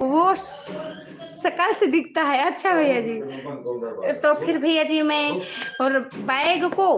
वो शकल से दिखता है। अच्छा भैया जी, तो फिर भैया जी मैं और बैग को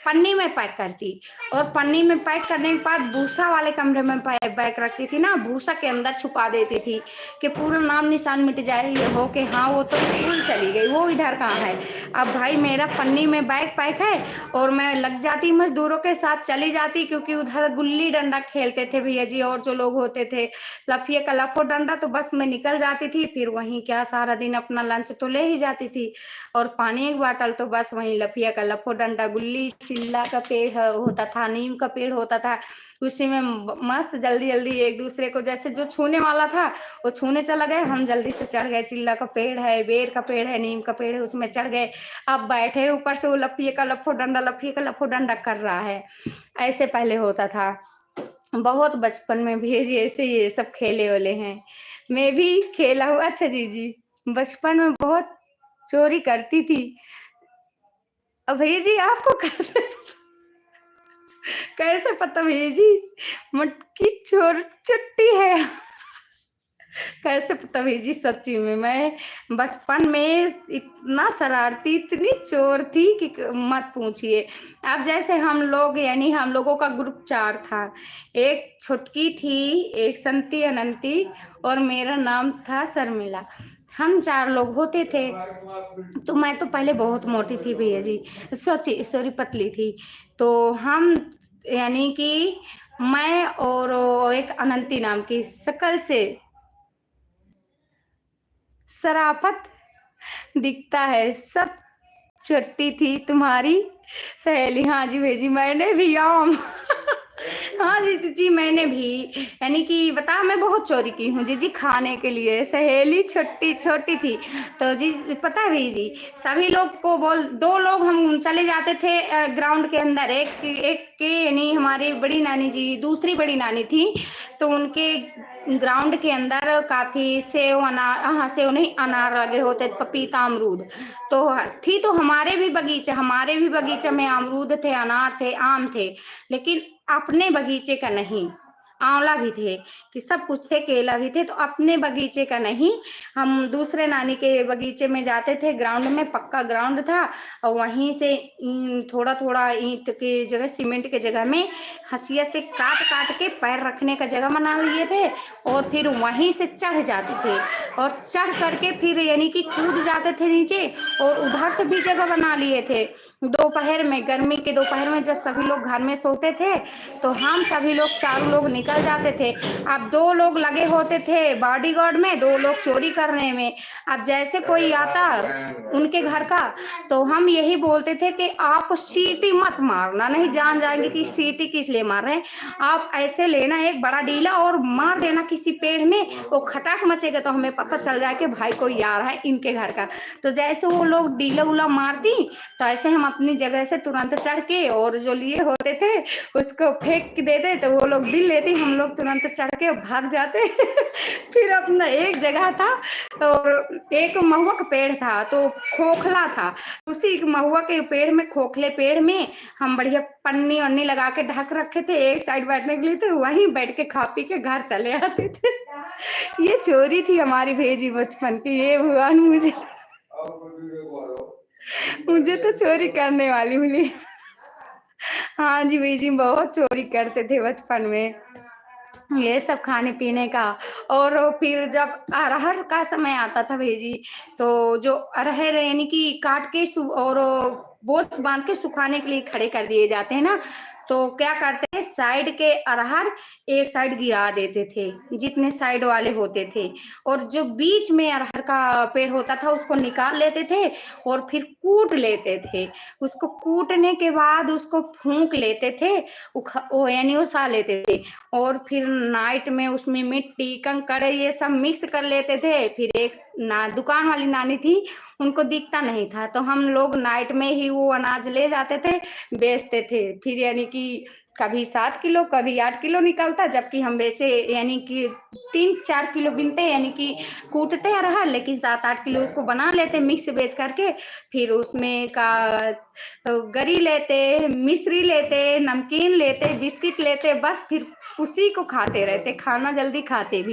पन्नी में पैक करती, और पन्नी में पैक करने के बाद भूसा वाले कमरे में बैग रखती थी ना, भूसा के अंदर छुपा देती थी कि पूरा नाम निशान मिट जाए, ये हो कि हाँ वो तो स्कूल चली गई, वो इधर कहाँ है। अब भाई मेरा पन्नी में बैग पैक है और मैं लग जाती मजदूरों के साथ चली जाती, क्योंकि उधर गुल्ली डंडा खेलते थे भैया जी और जो लोग होते थे, लफिए का लफो डंडा, तो बस मैं निकल जाती थी। फिर वहीं क्या सारा दिन अपना लंच तो ले ही जाती थी, और पानी एक बाटल, तो बस वहीं लफिया का लफो डंडा, गुल्ली, चिल्ला का पेड़ होता था, नीम का पेड़ होता था, उसी में मस्त जल्दी जल्दी एक दूसरे को, जैसे जो छूने वाला था वो छूने चला गए, हम जल्दी से चढ़ गए, चिल्ला का पेड़ है, बेर का पेड़ है, नीम का पेड़ है, उसमें चढ़ गए। अब बैठे ऊपर से वो लफिए का लफो डंडा, लफिए का लफो डंडा कर रहा है। ऐसे पहले होता था। बहुत बचपन में भी जी ऐसे ये सब खेले वाले हैं, मैं भी खेला हूँ। अच्छा जी, बचपन में बहुत चोरी करती थी। अब भैया जी आपको कैसे कैसे पता भैया जी मटकी चोर चुट्टी है? कैसे पता भैया जी, सच्ची में मैं बचपन में इतना शरारती, इतनी चोर थी कि मत पूछिए। अब जैसे हम लोग, यानी हम लोगों का ग्रुप 4 था, एक छुटकी थी, एक संती अनंती, और मेरा नाम था शर्मिला। हम 4 लोग होते थे। तो मैं तो पहले बहुत मोटी थी भैया जी, सॉरी पतली थी। तो हम, यानी कि मैं और एक अनंती नाम की, शकल से शराफत दिखता है, सब छोटी थी तुम्हारी सहेली। हाँ जी भेजी मैंने भी आम हाँ जी मैंने भी, यानी कि बता, मैं बहुत चोरी की हूँ जी खाने के लिए। सहेली छोटी छोटी थी, तो जी पता है जी, सभी लोग को बोल, 2 लोग हम चले जाते थे ग्राउंड के अंदर, एक एक के, यानी हमारी बड़ी नानी जी, दूसरी बड़ी नानी थी, तो उनके ग्राउंड के अंदर काफी सेव, अनार, हाँ सेव नहीं, अनार लगे होते, पपीता, अमरूद तो थी। तो हमारे भी बगीचे में अमरूद थे, अनार थे, आम थे, लेकिन अपने बगीचे का नहीं। आंवला भी थे, कि सब कुछ थे, केला भी थे, तो अपने बगीचे का नहीं। हम दूसरे नानी के बगीचे में जाते थे, ग्राउंड में, पक्का ग्राउंड था, और वहीं से थोड़ा थोड़ा ईंट की जगह, सीमेंट के जगह में हंसिया से काट काट के पैर रखने का जगह बना लिए थे, और फिर वहीं से चढ़ जाते थे, और चढ़ करके फिर यानी कि कूद जाते थे नीचे, और उधर से भी जगह बना लिए थे। दोपहर में, गर्मी के दोपहर में, जब सभी लोग घर में सोते थे, तो हम सभी लोग 4 लोग निकल जाते थे। अब 2 लोग लगे होते थे बॉडीगार्ड में, 2 लोग चोरी करने में। अब जैसे कोई आता उनके घर का, तो हम यही बोलते थे कि आप सीटी मत मारना, नहीं जान जाएंगे कि सीटी किस लिए मार रहे हैं, आप ऐसे लेना एक बड़ा डीला और मार देना किसी पेड़ में, वो खटाक मचेगा, तो हमें पता चल जाए कि भाई कोई आ रहा है इनके घर का। तो जैसे वो लोग डीला उला मारती, तो ऐसे हम अपनी जगह से तुरंत चढ़ के, और जो लिए होते थे उसको फेंक देते, तो वो लोग दिल लेती, हम लोग तुरंत चढ़ के भाग जाते फिर अपना एक जगह था, और एक महुआ का पेड़ था, तो खोखला था, उसी महुआ के पेड़ में, खोखले पेड़ में हम बढ़िया पन्नी वन्नी लगा के ढक रखे थे एक साइड बैठने के लिए, तो वहीं बैठ के खा पी के घर चले आते थे ये चोरी थी हमारी भेजी बचपन की। ये भगवान, मुझे तो चोरी करने वाली मिली हाँ जी भेजी, बहुत चोरी करते थे बचपन में, ये सब खाने पीने का। और फिर जब अरहर का समय आता था भेजी, तो जो अरहर यानी कि काट के और बोझ बांध के सुखाने के लिए खड़े कर दिए जाते हैं ना, तो क्या करते हैं, साइड के अरहर एक साइड गिरा देते थे, जितने साइड वाले होते थे, और जो बीच में अरहर का पेड़ होता था उसको निकाल लेते थे, और फिर कूट लेते थे। उसको कूटने के बाद उसको फूंक लेते थे, यानी उसा लेते थे, और फिर नाइट में उसमें मिट्टी, कंकड़, ये सब मिक्स कर लेते थे। फिर एक दुकान वाली नानी थी, उनको दिखता नहीं था, तो हम लोग नाइट में ही वो अनाज ले जाते थे, बेचते थे। फिर यानी कि कभी 7 किलो, कभी 8 किलो निकलता, जबकि हम बेचे यानी कि 3-4 किलो बिनते, यानी कि कूटते रहा, लेकिन 7-8 किलो उसको बना लेते मिक्स बेच करके। फिर उसमें का गरी लेते, मिश्री लेते, नमकीन लेते, बिस्किट लेते, बस फिर उसी को खाते रहते, खाना जल्दी खाते भी।